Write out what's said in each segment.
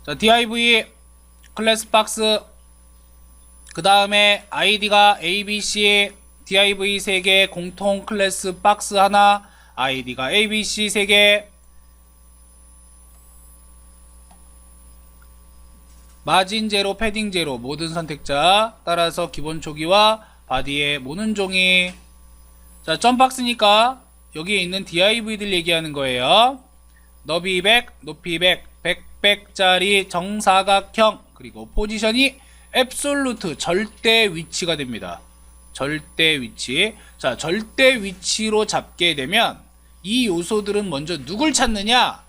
자, div 클래스 박스, 그 다음에 id가 abc, div 3개, 공통 클래스 박스 하나, id가 abc 3개, 마진 제로, 패딩 제로, 모든 선택자, 따라서 기본 초기와 바디의 모는 종이. 자, 점박스니까 여기에 있는 div들 얘기하는 거예요. 너비 100, 높이 100, 100짜리 정사각형, 그리고 포지션이 앱솔루트, 절대 위치가 됩니다. 절대 위치. 자, 절대 위치로 잡게 되면 이 요소들은 먼저 누굴 찾느냐?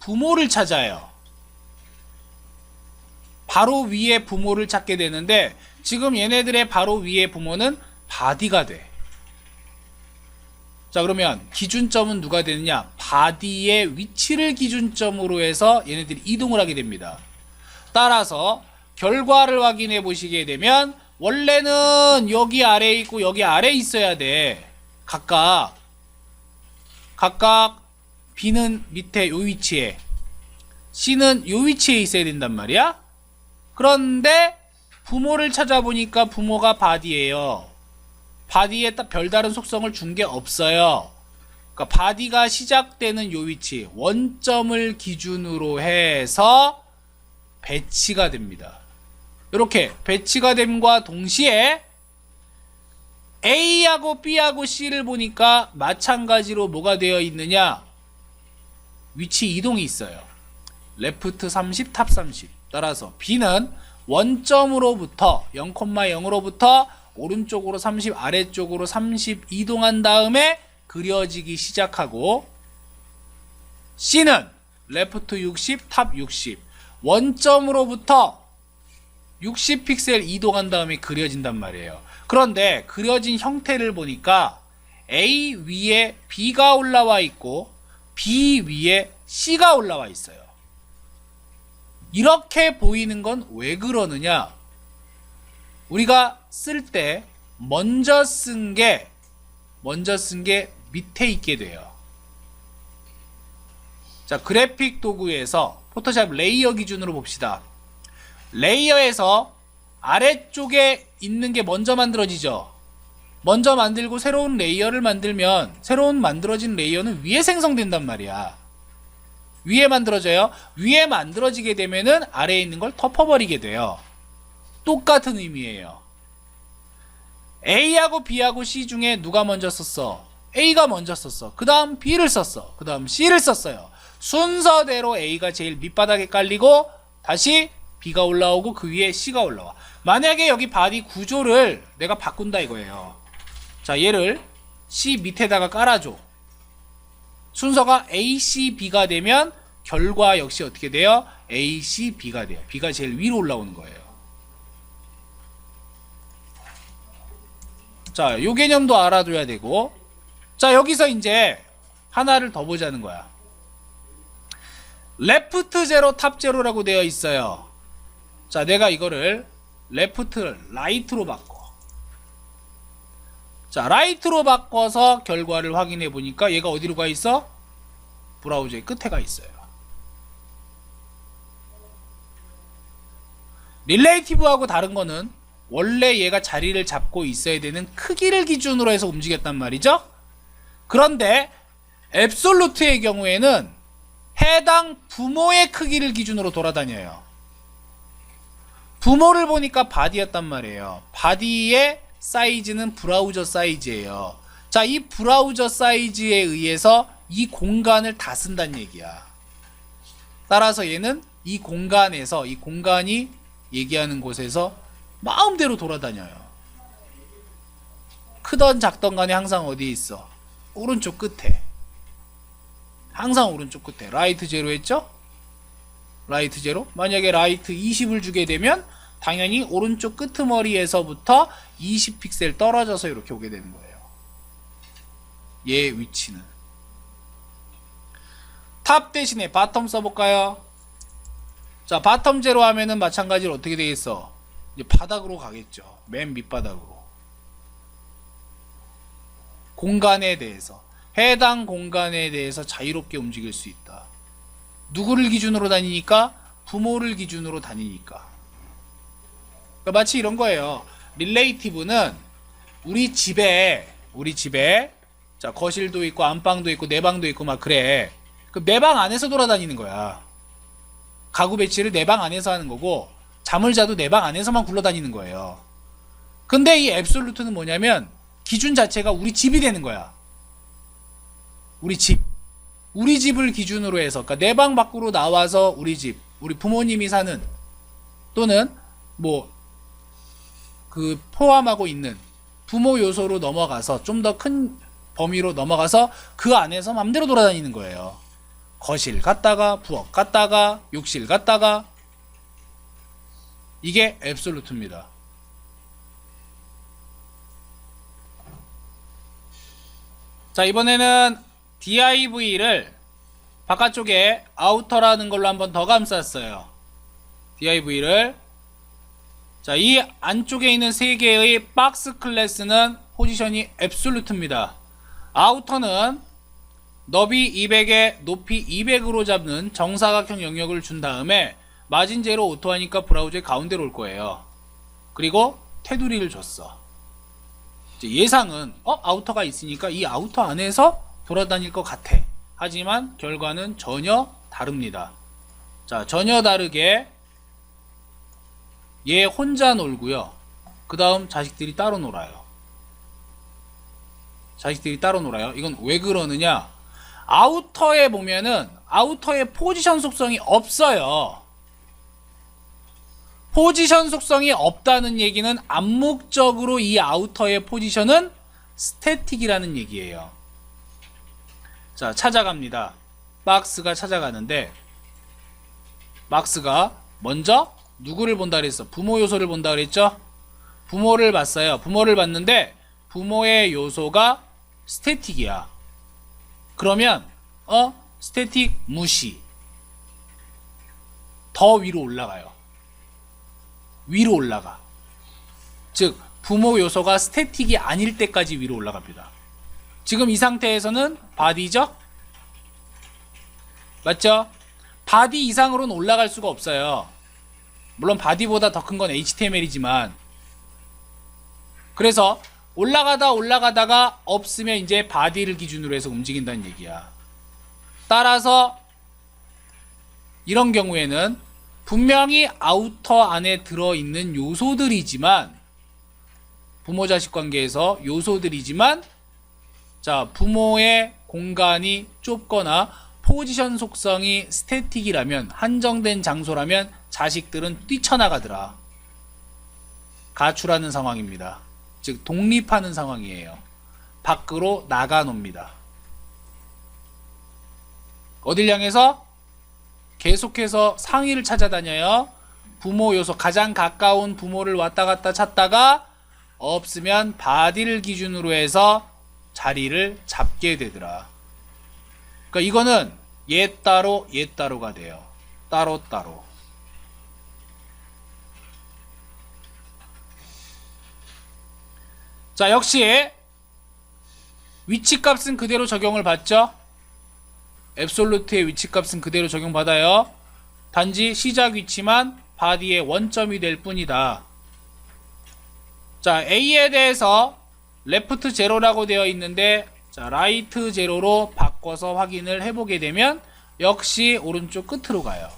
부모를 찾아요. 바로 위에 부모를 찾게 되는데, 지금 얘네들의 바로 위에 부모는 바디가 돼. 자, 그러면 기준점은 누가 되느냐? 바디의 위치를 기준점으로 해서 얘네들이 이동을 하게 됩니다. 따라서 결과를 확인해 보시게 되면 원래는 여기 아래에 있고 여기 아래에 있어야 돼. 각각 B는 밑에 요 위치에, C는 요 위치에 있어야 된단 말이야. 그런데 부모를 찾아보니까 부모가 바디예요. 바디에 딱 별다른 속성을 준 게 없어요. 그러니까 바디가 시작되는 요 위치, 원점을 기준으로 해서 배치가 됩니다. 이렇게 배치가 됨과 동시에 A하고 B하고 C를 보니까 마찬가지로 뭐가 되어 있느냐? 위치 이동이 있어요. 레프트 30, 탑 30. 따라서 B는 원점으로부터 0,0으로부터 오른쪽으로 30, 아래쪽으로 30 이동한 다음에 그려지기 시작하고, C는 레프트 60, 탑 60. 원점으로부터 60픽셀 이동한 다음에 그려진단 말이에요. 그런데 그려진 형태를 보니까 A 위에 B가 올라와 있고 B 위에 C가 올라와 있어요. 이렇게 보이는 건 왜 그러느냐? 우리가 쓸 때 먼저 쓴 게 밑에 있게 돼요. 자, 그래픽 도구에서 포토샵 레이어 기준으로 봅시다. 레이어에서 아래쪽에 있는 게 먼저 만들어지죠. 먼저 만들고 새로운 레이어를 만들면 새로운 만들어진 레이어는 위에 생성된단 말이야. 위에 만들어져요. 위에 만들어지게 되면은 아래에 있는 걸 덮어버리게 돼요. 똑같은 의미예요. A하고 B하고 C 중에 누가 먼저 썼어? A가 먼저 썼어. 그 다음 B를 썼어. 그 다음 C를 썼어요. 순서대로 A가 제일 밑바닥에 깔리고 다시 B가 올라오고 그 위에 C가 올라와. 만약에 여기 바디 구조를 내가 바꾼다 이거예요. 자, 얘를 C 밑에다가 깔아줘. 순서가 A, C, B가 되면 결과 역시 어떻게 돼요? A, C, B가 돼요. B가 제일 위로 올라오는 거예요. 자, 요 개념도 알아둬야 되고, 자, 여기서 이제 하나를 더 보자는 거야. 레프트 제로, 탑 제로라고 되어 있어요. 자, 내가 이거를 레프트, 라이트로 바꿔. 자, 라이트로 바꿔서 결과를 확인해 보니까 얘가 어디로 가 있어? 브라우저의 끝에 가 있어요. 릴레이티브하고 다른 거는 원래 얘가 자리를 잡고 있어야 되는 크기를 기준으로 해서 움직였단 말이죠. 그런데 앱솔루트의 경우에는 해당 부모의 크기를 기준으로 돌아다녀요. 부모를 보니까 바디였단 말이에요. 바디의 사이즈는 브라우저 사이즈예요. 자, 이 브라우저 사이즈에 의해서 이 공간을 다 쓴다는 얘기야. 따라서 얘는 이 공간에서, 이 공간이 얘기하는 곳에서 마음대로 돌아다녀요. 크던 작던 간에 항상 어디에 있어? 오른쪽 끝에. 항상 오른쪽 끝에. 라이트 제로 했죠? 라이트 제로. 만약에 라이트 20을 주게 되면 당연히 오른쪽 끄트머리에서부터 20픽셀 떨어져서 이렇게 오게 되는 거예요. 얘 위치는. 탑 대신에 바텀 써볼까요? 자, 바텀 제로 하면은 마찬가지로 어떻게 되겠어? 이제 바닥으로 가겠죠. 맨 밑바닥으로. 공간에 대해서, 해당 공간에 대해서 자유롭게 움직일 수 있다. 누구를 기준으로 다니니까? 부모를 기준으로 다니니까. 그러니까 마치 이런 거예요. 릴레이티브는 우리 집에 자, 거실도 있고 안방도 있고 내 방도 있고 막 그래. 그 내 방 안에서 돌아다니는 거야. 가구 배치를 내 방 안에서 하는 거고 잠을 자도 내 방 안에서만 굴러다니는 거예요. 근데 이 앱솔루트는 뭐냐면 기준 자체가 우리 집이 되는 거야. 우리 집을 기준으로 해서, 그러니까 내 방 밖으로 나와서 우리 집, 우리 부모님이 사는, 또는 뭐 그 포함하고 있는 부모 요소로 넘어가서 좀 더 큰 범위로 넘어가서 그 안에서 맘대로 돌아다니는 거예요. 거실 갔다가 부엌 갔다가 욕실 갔다가. 이게 앱솔루트입니다. 자, 이번에는 div를 바깥쪽에 아우터라는 걸로 한번 더 감쌌어요. div를. 자, 이 안쪽에 있는 세 개의 박스 클래스는 포지션이 앱솔루트입니다. 아우터는 너비 200에 높이 200으로 잡는 정사각형 영역을 준 다음에 마진 제로 오토하니까 브라우저의 가운데로 올 거예요. 그리고 테두리를 줬어. 예상은 아우터가 있으니까 이 아우터 안에서 돌아다닐 것 같아. 하지만 결과는 전혀 다릅니다. 자, 전혀 다르게 얘 혼자 놀고요. 그 다음 자식들이 따로 놀아요. 이건 왜 그러느냐? 아우터에 보면은 아우터의 포지션 속성이 없어요. 포지션 속성이 없다는 얘기는 암묵적으로 이 아우터의 포지션은 스태틱이라는 얘기예요. 자, 찾아갑니다. 박스가 찾아가는데 박스가 먼저 누구를 본다 그랬어? 부모 요소를 본다 그랬죠? 부모를 봤어요. 부모를 봤는데 부모의 요소가 스태틱이야. 그러면 스태틱 무시. 더 위로 올라가요. 위로 올라가. 즉 부모 요소가 스태틱이 아닐 때까지 위로 올라갑니다. 지금 이 상태에서는 바디죠? 맞죠? 바디 이상으로는 올라갈 수가 없어요. 물론 바디보다 더 큰 건 HTML이지만. 그래서 올라가다가 없으면 이제 바디를 기준으로 해서 움직인다는 얘기야. 따라서 이런 경우에는 분명히 아우터 안에 들어있는 요소들이지만, 부모 자식 관계에서 요소들이지만, 자, 부모의 공간이 좁거나 포지션 속성이 스태틱이라면, 한정된 장소라면 자식들은 뛰쳐나가더라. 가출하는 상황입니다. 즉 독립하는 상황이에요. 밖으로 나가 놉니다. 어딜 향해서? 계속해서 상위를 찾아다녀요. 부모 요소, 가장 가까운 부모를 왔다 갔다 찾다가 없으면 바디를 기준으로 해서 자리를 잡게 되더라. 그러니까 이거는 얘 따로 얘 따로가 돼요. 따로. 자, 역시 위치값은 그대로 적용을 받죠. 앱솔루트의 위치값은 그대로 적용받아요. 단지 시작 위치만 바디의 원점이 될 뿐이다. 자, A에 대해서 레프트 제로라고 되어 있는데, 자, 라이트 제로로 바꿔서 확인을 해보게 되면 역시 오른쪽 끝으로 가요.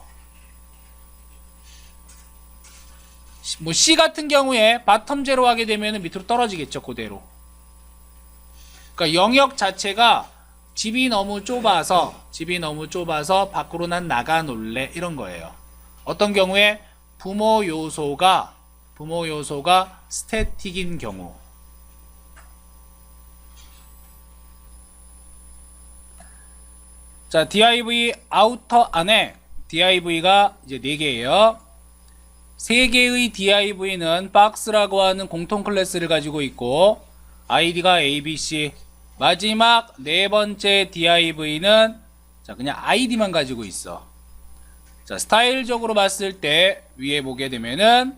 뭐 C 같은 경우에 바텀 제로 하게 되면 밑으로 떨어지겠죠. 그대로. 그러니까 영역 자체가 집이 너무 좁아서 밖으로 난 나가 놀래, 이런 거예요. 어떤 경우에 부모 요소가 스태틱인 경우. 자, div 아우터 안에 div가 이제 4개예요. 3개의 div는 박스라고 하는 공통 클래스를 가지고 있고, id가 abc. 마지막 네 번째 div는 자, 그냥 id만 가지고 있어. 자, 스타일적으로 봤을 때 위에 보게 되면은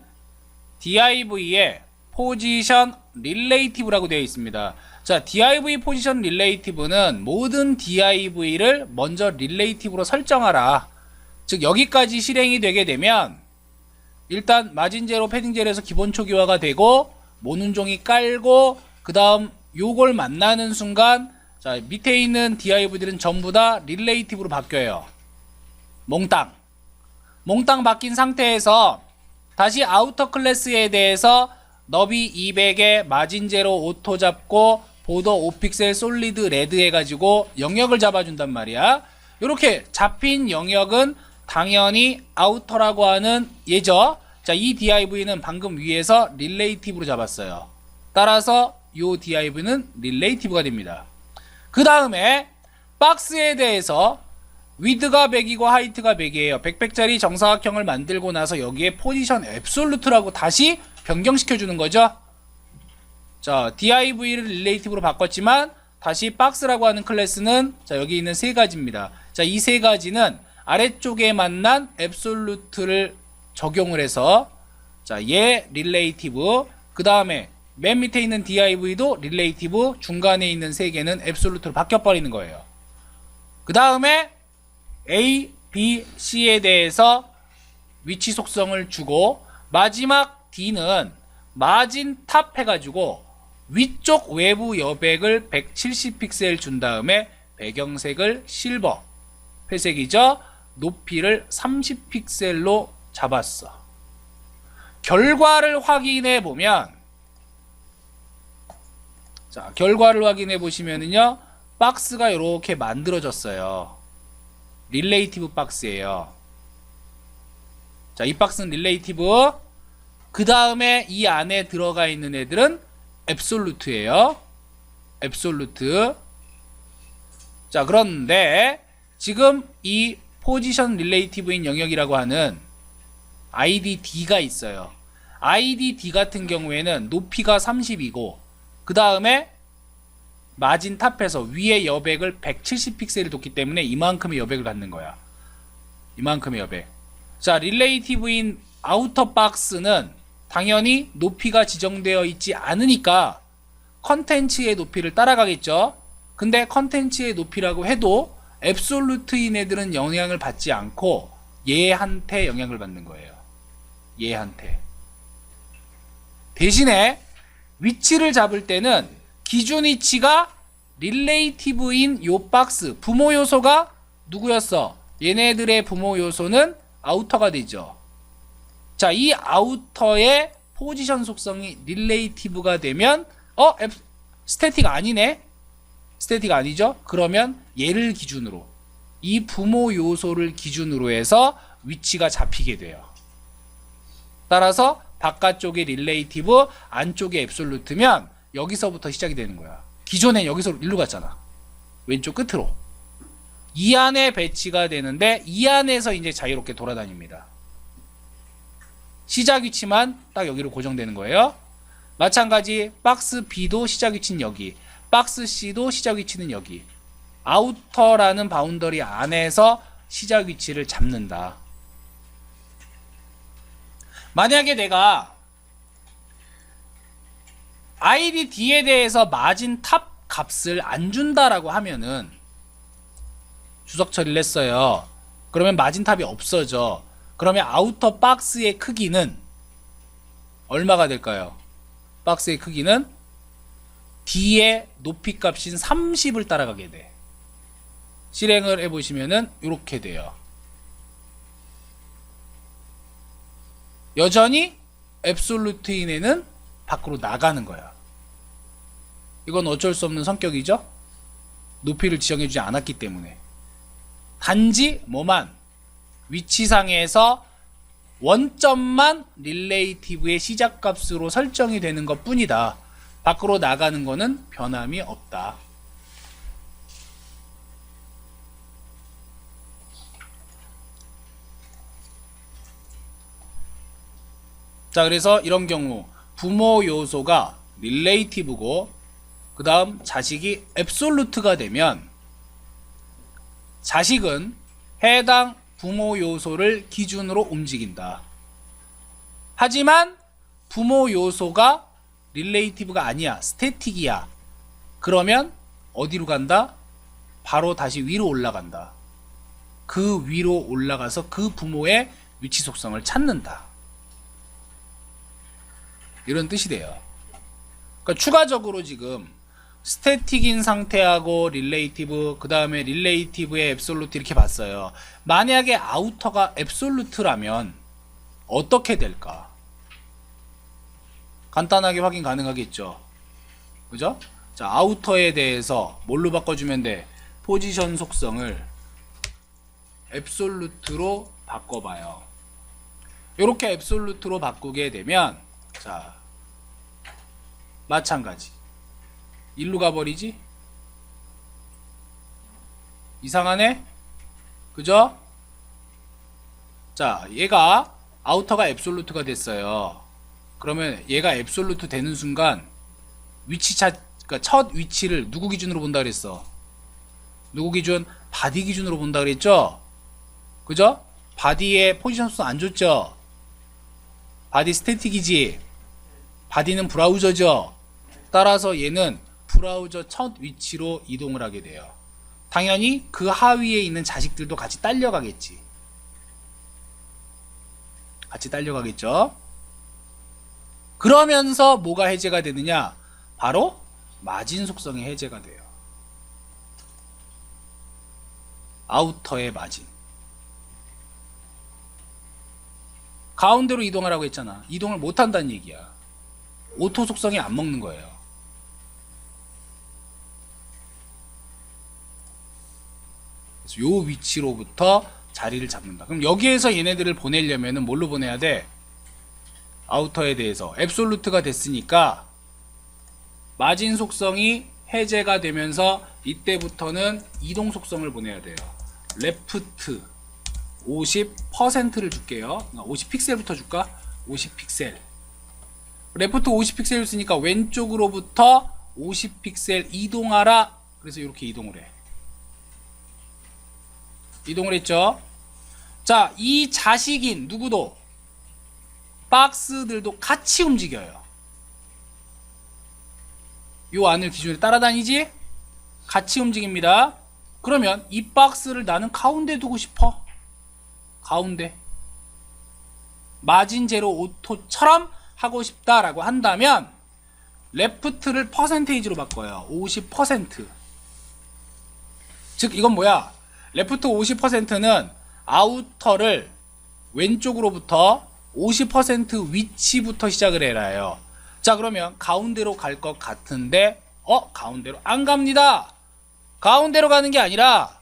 div의 포지션 릴레이티브라고 되어 있습니다. 자, div 포지션 릴레이티브는 모든 div를 먼저 릴레이티브로 설정하라. 즉 여기까지 실행이 되게 되면 일단 마진 제로, 패딩 제로에서 기본 초기화가 되고 모눈종이 깔고 그 다음 요걸 만나는 순간 자 밑에 있는 DIV들은 전부 다 릴레이티브로 바뀌어요. 몽땅 바뀐 상태에서 다시 아우터 클래스에 대해서 너비 200에 마진 제로 오토 잡고 보더 5픽셀 솔리드 레드 해가지고 영역을 잡아준단 말이야. 이렇게 잡힌 영역은 당연히 아우터라고 하는 예죠. 자, 이 DIV는 방금 위에서 릴레이티브로 잡았어요. 따라서 이 DIV는 릴레이티브가 됩니다. 그 다음에 박스에 대해서 위드가 100이고 하이트가 100이에요. 100짜리 정사각형을 만들고 나서 여기에 포지션 앱솔루트라고 다시 변경시켜 주는 거죠. 자, DIV를 릴레이티브로 바꿨지만 다시 박스라고 하는 클래스는 자, 여기 있는 세 가지입니다. 자, 이 세 가지는 아래쪽에 만난 앱솔루트를 적용을 해서 자, 얘 릴레이티브, 그 다음에 맨 밑에 있는 DIV도 릴레이티브, 중간에 있는 세 개는 앱솔루트로 바뀌어 버리는 거예요. 그 다음에 A, B, C에 대해서 위치 속성을 주고 마지막 D는 마진 탑 해가지고 위쪽 외부 여백을 170픽셀 준 다음에 배경색을 실버, 회색이죠. 높이를 30픽셀로 잡았어. 결과를 확인해 보면 자, 결과를 확인해 보시면은요. 박스가 이렇게 만들어졌어요. 릴레이티브 박스예요. 자, 이 박스는 릴레이티브. 그 다음에 이 안에 들어가 있는 애들은 앱솔루트예요. 앱솔루트. 자, 그런데 지금 이 포지션 릴레이티브인 영역이라고 하는 IDD가 있어요. IDD 같은 경우에는 높이가 30이고 그 다음에 마진 탑에서 위에 여백을 170픽셀을 뒀기 때문에 이만큼의 여백을 갖는 거야. 이만큼의 여백. 자, 릴레이티브인 아우터 박스는 당연히 높이가 지정되어 있지 않으니까 컨텐츠의 높이를 따라가겠죠. 근데 컨텐츠의 높이라고 해도 앱솔루트인 애들은 영향을 받지 않고 얘한테 영향을 받는 거예요. 얘한테. 대신에 위치를 잡을 때는 기준 위치가 릴레이티브인 요 박스, 부모 요소가 누구였어? 얘네들의 부모 요소는 아우터가 되죠. 자, 이 아우터의 포지션 속성이 릴레이티브가 되면 스태틱 아니네? 스태틱 아니죠? 그러면 얘를 기준으로 이 부모 요소를 기준으로 해서 위치가 잡히게 돼요. 따라서 바깥쪽에 릴레이티브, 안쪽에 앱솔루트면 여기서부터 시작이 되는 거야. 기존엔 여기서 일로 갔잖아. 왼쪽 끝으로. 이 안에 배치가 되는데 이 안에서 이제 자유롭게 돌아다닙니다. 시작 위치만 딱 여기로 고정되는 거예요. 마찬가지 박스 B도 시작 위치는 여기, 박스 C도 시작 위치는 여기. 아우터라는 바운더리 안에서 시작 위치를 잡는다. 만약에 내가 IDD에 대해서 마진 탑 값을 안 준다라고 하면은 주석 처리를 했어요. 그러면 마진 탑이 없어져. 그러면 아우터 박스의 크기는 얼마가 될까요? 박스의 크기는 D의 높이 값인 30을 따라가게 돼. 실행을 해보시면은 이렇게 돼요. 여전히 앱솔루트인에는 밖으로 나가는 거야. 이건 어쩔 수 없는 성격이죠. 높이를 지정해주지 않았기 때문에. 단지 뭐만 위치상에서 원점만 릴레이티브의 시작값으로 설정이 되는 것 뿐이다. 밖으로 나가는 거는 변함이 없다. 자, 그래서 이런 경우 부모 요소가 릴레이티브고 그 다음 자식이 앱솔루트가 되면 자식은 해당 부모 요소를 기준으로 움직인다. 하지만 부모 요소가 릴레이티브가 아니야. 스태틱이야. 그러면 어디로 간다? 바로 다시 위로 올라간다. 그 위로 올라가서 그 부모의 위치 속성을 찾는다. 이런 뜻이 돼요. 그러니까 추가적으로 지금 스태틱인 상태하고 릴레이티브, 그 다음에 릴레이티브의 앱솔루트 이렇게 봤어요. 만약에 아우터가 앱솔루트라면 어떻게 될까? 간단하게 확인 가능하겠죠. 그죠? 자, 아우터에 대해서 뭘로 바꿔주면 돼? 포지션 속성을 앱솔루트로 바꿔봐요. 이렇게 앱솔루트로 바꾸게 되면, 자, 마찬가지. 일로 가버리지? 이상하네? 그죠? 자, 얘가 아우터가 앱솔루트가 됐어요. 그러면 얘가 앱솔루트 되는 순간 그러니까 첫 위치를 누구 기준으로 본다 그랬어? 누구 기준? 바디 기준으로 본다 그랬죠? 그죠? 바디의 포지션 속성 안 줬죠? 바디 스태틱이지? 바디는 브라우저죠? 따라서 얘는 브라우저 첫 위치로 이동을 하게 돼요. 당연히 그 하위에 있는 자식들도 같이 딸려가겠지. 같이 딸려가겠죠. 그러면서 뭐가 해제가 되느냐? 바로 마진 속성이 해제가 돼요. 아우터의 마진. 가운데로 이동하라고 했잖아. 이동을 못한다는 얘기야. 오토 속성이 안 먹는 거예요. 그래서 요 위치로부터 자리를 잡는다. 그럼 여기에서 얘네들을 보내려면 뭘로 보내야 돼? 아우터에 대해서 앱솔루트가 됐으니까 마진 속성이 해제가 되면서 이때부터는 이동 속성을 보내야 돼요. 레프트 50%를 줄게요. 50픽셀부터 줄까? 50픽셀. 레프트 50픽셀을 쓰니까 왼쪽으로부터 50픽셀 이동하라. 그래서 이렇게 이동을 해. 이동을 했죠. 자, 이 자식인 누구도 박스들도 같이 움직여요. 요 안을 기준으로 따라다니지? 같이 움직입니다. 그러면 이 박스를 나는 가운데 두고 싶어. 가운데. 마진 제로 오토처럼 하고 싶다라고 한다면 레프트를 퍼센테이지로 바꿔요. 50%. 즉 이건 뭐야? 레프트 50%는 아우터를 왼쪽으로부터 50% 위치부터 시작을 해라요. 자, 그러면 가운데로 갈 것 같은데 가운데로 안 갑니다. 가운데로 가는 게 아니라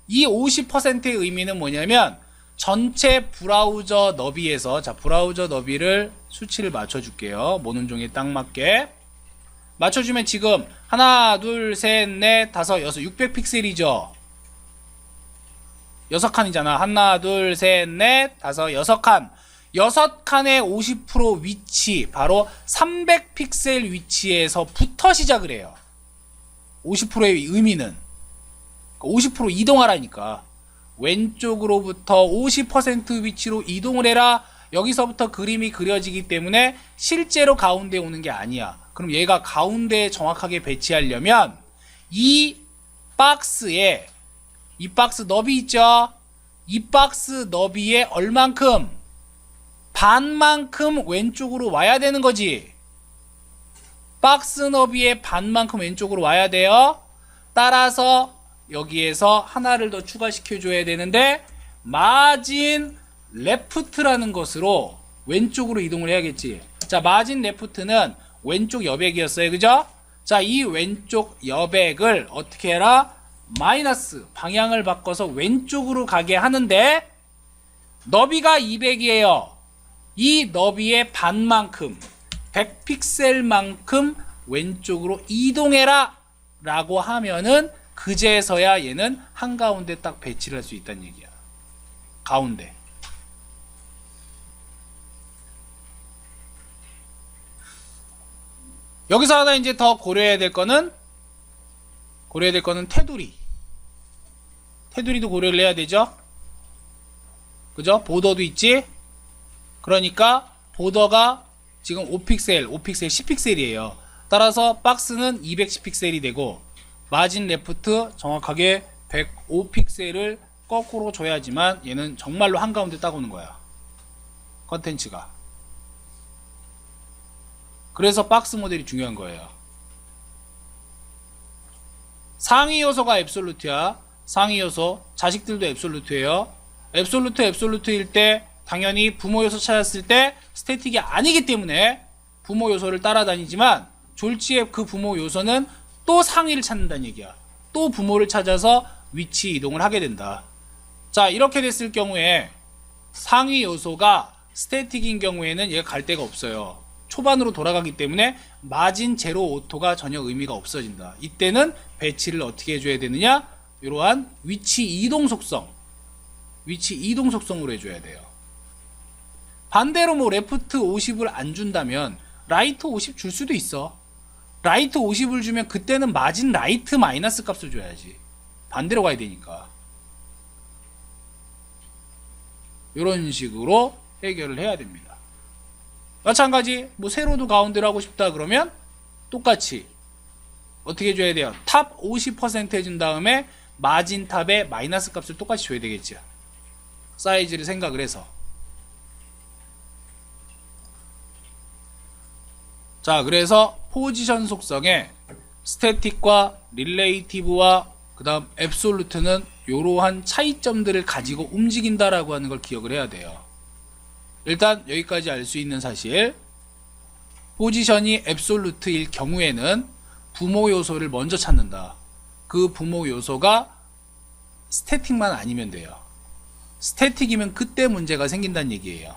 이 50%의 의미는 뭐냐면 전체 브라우저 너비에서, 자, 브라우저 너비를 수치를 맞춰줄게요. 모눈종이에 딱 맞게 맞춰주면 지금 하나, 둘, 셋, 넷, 다섯, 여섯, 600픽셀이죠. 6칸이잖아. 하나, 둘, 셋, 넷, 다섯, 6칸. 6칸의 50% 위치, 바로 300픽셀 위치에서부터 시작을 해요. 50%의 의미는 50% 이동하라니까. 왼쪽으로부터 50% 위치로 이동을 해라. 여기서부터 그림이 그려지기 때문에 실제로 가운데 오는 게 아니야. 그럼 얘가 가운데에 정확하게 배치하려면 이 박스에, 이 박스 너비 있죠? 이 박스 너비에 얼만큼? 반만큼 왼쪽으로 와야 되는 거지. 박스 너비의 반만큼 왼쪽으로 와야 돼요. 따라서 여기에서 하나를 더 추가시켜 줘야 되는데 마진 레프트라는 것으로 왼쪽으로 이동을 해야겠지. 자, 마진 레프트는 왼쪽 여백이었어요. 그죠? 자, 이 왼쪽 여백을 어떻게 해라? 마이너스 방향을 바꿔서 왼쪽으로 가게 하는데 너비가 200이에요. 이 너비의 반만큼 100픽셀만큼 왼쪽으로 이동해라 라고 하면은 그제서야 얘는 한가운데 딱 배치를 할 수 있다는 얘기야. 가운데. 여기서 하나 이제 더 고려해야 될 거는 테두리. 테두리도 고려를 해야 되죠. 그죠? 보더도 있지? 그러니까 보더가 지금 5픽셀, 10픽셀이에요. 따라서 박스는 210픽셀이 되고 마진 레프트 정확하게 105픽셀을 거꾸로 줘야지만 얘는 정말로 한가운데 딱 오는 거야. 컨텐츠가. 그래서 박스 모델이 중요한 거예요. 상위 요소가 앱솔루트야. 상위 요소. 자식들도 앱솔루트예요. 앱솔루트일 때 당연히 부모 요소 찾았을 때 스태틱이 아니기 때문에 부모 요소를 따라다니지만 졸지의 그 부모 요소는 또 상위를 찾는다는 얘기야. 또 부모를 찾아서 위치 이동을 하게 된다. 자, 이렇게 됐을 경우에 상위 요소가 스태틱인 경우에는 얘가 갈 데가 없어요. 초반으로 돌아가기 때문에 마진 제로 오토가 전혀 의미가 없어진다. 이때는 배치를 어떻게 해줘야 되느냐? 이러한 위치 이동 속성으로 해줘야 돼요. 반대로 뭐 레프트 50을 안 준다면 라이트 50 줄 수도 있어. 라이트 50을 주면 그때는 마진 라이트 마이너스 값을 줘야지. 반대로 가야 되니까. 이런 식으로 해결을 해야 됩니다. 마찬가지 뭐 세로도 가운데로 하고 싶다 그러면 똑같이 어떻게 줘야 돼요? 탑 50% 해준 다음에 마진 탑에 마이너스 값을 똑같이 줘야 되겠죠. 사이즈를 생각을 해서. 자, 그래서 포지션 속성에 스태틱과 릴레이티브와 그 다음 앱솔루트는 이러한 차이점들을 가지고 움직인다라고 하는 걸 기억을 해야 돼요. 일단 여기까지 알 수 있는 사실, 포지션이 앱솔루트일 경우에는 부모 요소를 먼저 찾는다. 그 부모 요소가 스태틱만 아니면 돼요. 스태틱이면 그때 문제가 생긴다는 얘기예요.